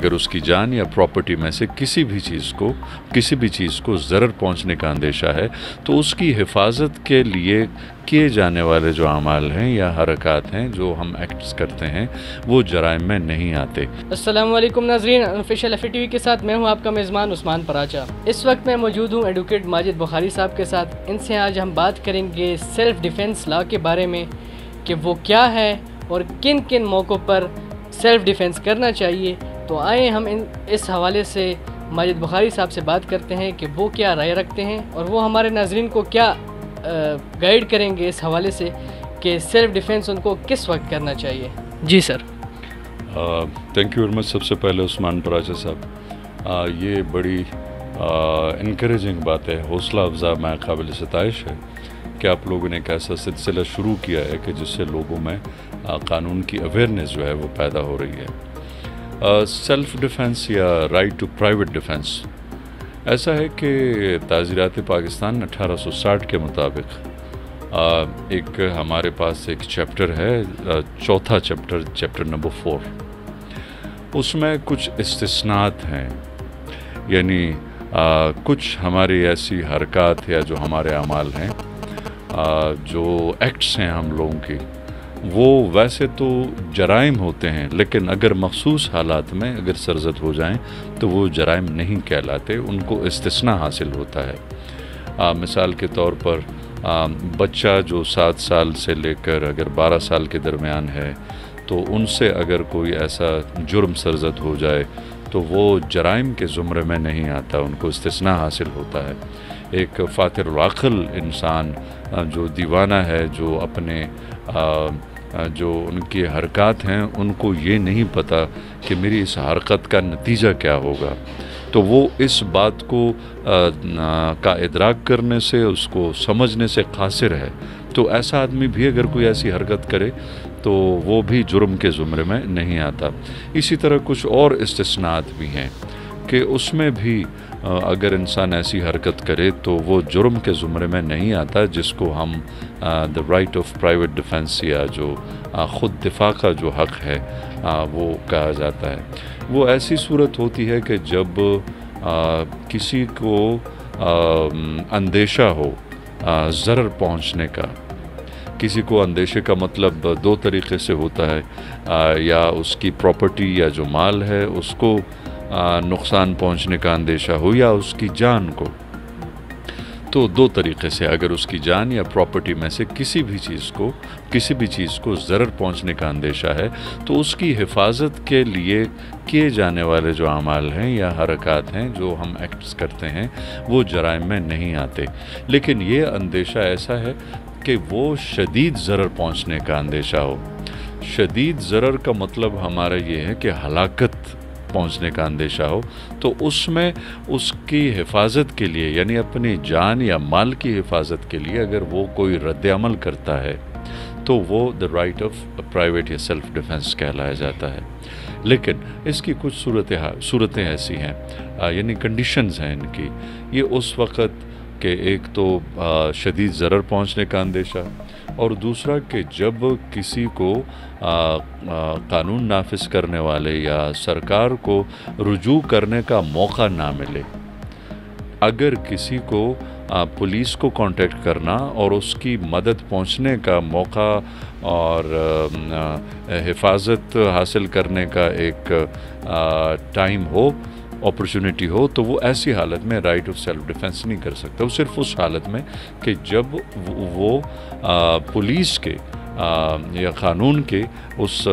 अगर उसकी जान या प्रॉपर्टी में से किसी भी चीज़ को ज़रर पहुंचने का अंदेशा है तो उसकी हिफाजत के लिए किए जाने वाले जो अमाल हैं या हरकत हैं, जो हम एक्ट्स करते हैं, वो जराइम में नहीं आते। अस्सलाम वालेकुम नाज़रीन, ऑफिशियल FATV के साथ मैं हूं आपका मेज़बान उस्मान पराचा। इस वक्त मैं मौजूद हूं एडवोकेट माजिद बुखारी साहब के साथ। इनसे आज हम बात करेंगे सेल्फ़ डिफेंस लॉ के बारे में कि वो क्या है और किन किन मौक़ों पर सेल्फ़ डिफेंस करना चाहिए। तो आए हम इस हवाले से माजिद बुखारी साहब से बात करते हैं कि वो क्या राय रखते हैं और वो हमारे नाज़रीन को क्या गाइड करेंगे इस हवाले से कि सेल्फ़ डिफेंस उनको किस वक्त करना चाहिए। जी sir. Thank you very much. सबसे पहले उस्मान पराचा साहब, ये बड़ी इनकरेजिंग बात है, हौसला अफजा में काबिल सताइश है कि आप लोगों ने एक ऐसा सिलसिला शुरू किया है कि जिससे लोगों में कानून की अवेयरनेस जो है वो पैदा हो रही है। सेल्फ़ डिफेंस या राइट टू प्राइवेट डिफेंस ऐसा है कि ताज़ीरात पाकिस्तान 1860 के मुताबिक एक हमारे पास एक चैप्टर है, चौथा चैप्टर नंबर 4। उसमें कुछ इस्तिस्नात हैं, यानी कुछ हमारी ऐसी हरकत या जो हमारे अमाल हैं, जो एक्ट्स हैं हम लोगों की, वो वैसे तो जराइम होते हैं, लेकिन अगर मखसूस हालात में अगर सरजद हो जाएं तो वो जराइम नहीं कहलाते, उनको इस्तिस्ना हासिल होता है। मिसाल के तौर पर बच्चा जो 7 साल से लेकर अगर 12 साल के दरमियान है तो उनसे अगर कोई ऐसा जुर्म सरजद हो जाए तो वो जराइम के ज़ुमरे में नहीं आता, उनको इस्तिस्ना हासिल होता है। एक फातिरुल अक़ल इंसान जो दीवाना है, जो अपने जो उनकी हरकत हैं उनको ये नहीं पता कि मेरी इस हरकत का नतीजा क्या होगा, तो वो इस बात को का इदराक करने से, उसको समझने से कासिर है। तो ऐसा आदमी भी अगर कोई ऐसी हरकत करे तो वो भी जुर्म के ज़ुमरे में नहीं आता। इसी तरह कुछ और इस्तिस्नात भी हैं कि उसमें भी अगर इंसान ऐसी हरकत करे तो वो जुर्म के ज़ुमरे में नहीं आता, जिसको हम the right of private defence या जो ख़ुद दिफा का जो हक़ है वो कहा जाता है। वो ऐसी सूरत होती है कि जब किसी को अंदेशा हो ज़रर पहुंचने का। किसी को अंदेशे का मतलब 2 तरीक़े से होता है, या उसकी प्रॉपर्टी या जो माल है उसको नुकसान पहुंचने का अंदेशा हो, या उसकी जान को। तो 2 तरीक़े से, अगर उसकी जान या प्रॉपर्टी में से किसी भी चीज़ को ज़रर पहुंचने का अंदेशा है तो उसकी हिफाजत के लिए किए जाने वाले जो अमाल हैं या हरकत हैं, जो हम एक्ट्स करते हैं, वो जराइम में नहीं आते। लेकिन ये अंदेशा ऐसा है कि वो शदीद ज़रर पहुंचने का अंदेशा हो। शदीद ज़रर का मतलब हमारा ये है कि हलाकत पहुंचने का अंदेशा हो, तो उसमें उसकी हिफाजत के लिए, यानी अपनी जान या माल की हिफाजत के लिए अगर वो कोई रद्द-ए-अमल करता है तो वो द राइट ऑफ प्राइवेट या सेल्फ़ डिफेंस कहलाया जाता है। लेकिन इसकी कुछ सूरतें ऐसी हैं, यानी कंडीशंस हैं इनकी। ये उस वक़्त कि एक तो शदीद ज़रर पहुंचने का अंदेशा, और दूसरा कि जब किसी को कानून नाफिज करने वाले या सरकार को रुजू करने का मौका ना मिले। अगर किसी को पुलिस को कांटेक्ट करना और उसकी मदद पहुंचने का मौका और हिफाजत हासिल करने का एक टाइम हो, अपॉर्चुनिटी हो, तो वो ऐसी हालत में राइट ऑफ सेल्फ डिफेंस नहीं कर सकता। वो सिर्फ उस हालत में कि जब वो पुलिस के या कानून के उस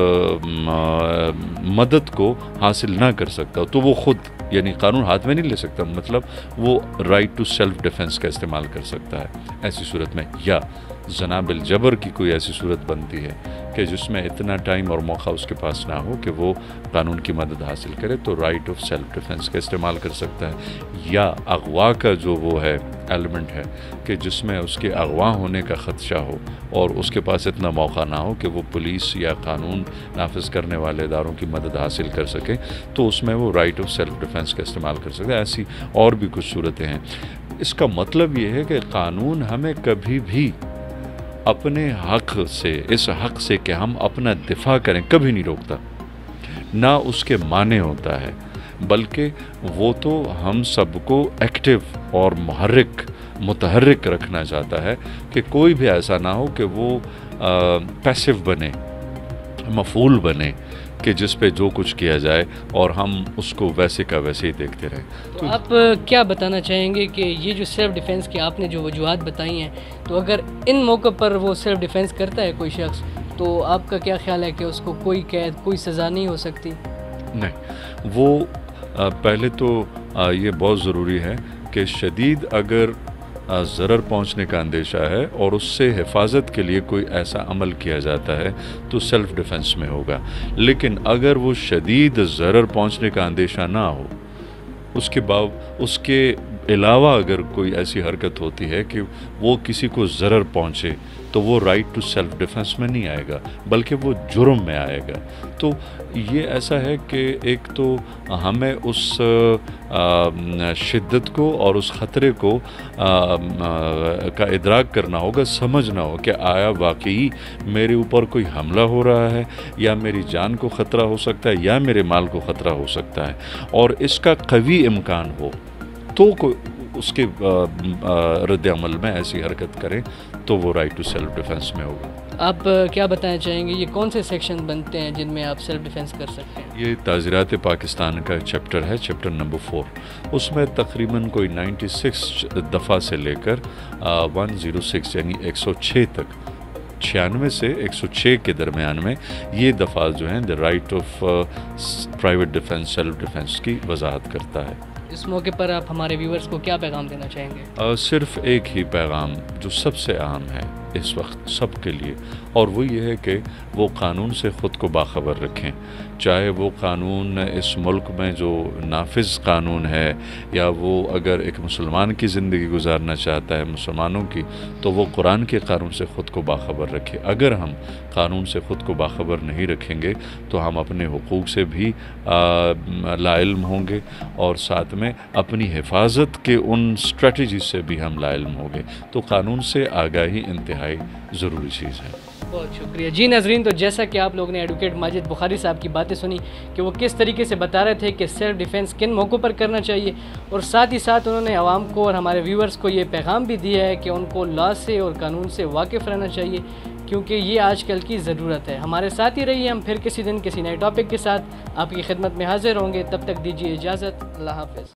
मदद को हासिल ना कर सकता, तो वो खुद, यानी कानून हाथ में नहीं ले सकता, मतलब वो राइट टू सेल्फ डिफेंस का इस्तेमाल कर सकता है ऐसी सूरत में। या जना बिल जबर की कोई ऐसी सूरत बनती है कि जिसमें इतना टाइम और मौका उसके पास ना हो कि वो कानून की मदद हासिल करे, तो राइट ऑफ सेल्फ डिफेंस का इस्तेमाल कर सकता है। या अगवा का जो वो है एलिमेंट है कि जिसमें उसके अगवा होने का ख़दशा हो और उसके पास इतना मौका ना हो कि वो पुलिस या कानून नाफिज करने वाले इदारों की मदद हासिल कर सके, तो उसमें वो राइट ऑफ सेल्फ डिफेंस का इस्तेमाल कर सकते हैं। ऐसी और भी कुछ सूरतें हैं। इसका मतलब ये है कि कानून हमें कभी भी अपने हक़ से, इस हक़ से कि हम अपना दिफा करें, कभी नहीं रोकता। نہ اس کے معنی ہوتا ہے، بلکہ وہ تو ہم سب کو ایکٹیو اور متحرک رکھنا چاہتا ہے کہ کوئی بھی ایسا نہ ہو کہ وہ پیسو بنے، مفعول بنے، کہ جس پہ جو کچھ کیا جائے اور ہم اس کو ویسے کا ویسے ہی دیکھتے رہیں۔ تو آپ کیا بتانا چاہیں گے کہ یہ جو سیلف ڈیفینس کی آپ نے جو وجوہات بتائی ہیں، تو اگر ان موقع پر وہ سیلف ڈیفینس کرتا ہے کوئی شخص، تو آپ کا کیا خیال ہے کہ اس کو کوئی قید، کوئی سزا نہیں ہو سکتی؟ نہیں، وہ پہلے تو یہ بہت ضروری ہے کہ شدید اگر ضرر پہنچنے کا اندیشہ ہے اور اس سے حفاظت کے لیے کوئی ایسا عمل کیا جاتا ہے تو سیلف ڈیفنس میں ہوگا، لیکن اگر وہ شدید ضرر پہنچنے کا اندیشہ نہ ہو، اس کے علاوہ اگر کوئی ایسی حرکت ہوتی ہے کہ وہ کسی کو ضرر پہنچے، تو وہ رائٹ ٹو سیلف ڈیفنس میں نہیں آئے گا، بلکہ وہ جرم میں آئے گا۔ تو یہ ایسا ہے کہ ایک تو ہمیں اس شدت کو اور اس خطرے کو کا ادراک کرنا ہوگا، سمجھنا ہوگا کہ آیا واقعی میرے اوپر کوئی حملہ ہو رہا ہے، یا میری جان کو خطرہ ہو سکتا ہے، یا میرے مال کو خطرہ ہو سکتا ہے، اور اس کا قوی امکان ہو تو اس کے رد عمل میں ایسی حرکت کریں تو وہ رائٹ ٹو سیلف ڈیفنس میں ہوگا۔ آپ کیا بتانا چاہیں گے یہ کون سے سیکشن بنتے ہیں جن میں آپ سیلف ڈیفنس کر سکتے ہیں؟ یہ تعزیرات پاکستان کا چیپٹر ہے، چیپٹر نمبر 4۔ اس میں تقریباً کوئی 96 دفعہ سے لے کر 106 یعنی 106 تک، 96 سے 106 کے درمیان میں یہ دفعہ جو ہیں the right of private defence, self defence کی وضاحت کرتا ہے۔ اس موقع پر آپ ہمارے ویورز کو کیا پیغام دینا چاہیں گے؟ صرف ایک ہی پیغام جو سب سے اہم ہے اس وقت سب کے لیے، اور وہ یہ ہے کہ وہ قانون سے خود کو باخبر رکھیں، چاہے وہ قانون اس ملک میں جو نافذ قانون ہے، یا وہ اگر ایک مسلمان کی زندگی گزارنا چاہتا ہے مسلمانوں کی، تو وہ قرآن کے قانون سے خود کو باخبر رکھے۔ اگر ہم قانون سے خود کو باخبر نہیں رکھیں گے تو ہم اپنے حقوق سے بھی لا علم ہوں گے، اور ساتھ میں اپنی حفاظت کے ان اسٹریٹجی سے بھی ہم لا علم ہوں گے۔ تو قانون سے آگاہی انتہائی ضروری چیز ہے۔ بہت شکریہ جی ناظرین، تو جیسا کہ آپ لوگوں نے ایڈوکیٹ ماجد بخاری صاحب کی باتیں سنی کہ وہ کس طریقے سے بتا رہے تھے کہ سیلف ڈیفنس کن موقعوں پر کرنا چاہیے، اور ساتھ ہی ساتھ انہوں نے عوام کو اور ہمارے ویورز کو یہ پیغام بھی دیا ہے کہ ان کو لا سے اور قانون سے واقف رہنا چاہیے، کیونکہ یہ آج کل کی ضرورت ہے۔ ہمارے ساتھ ہی رہیے، ہم پھر کسی دن کسی نئے ٹاپک کے ساتھ آپ کی خدمت میں حاضر ہوں گے۔ تب تک دیجیے اجازت، اللہ حافظ۔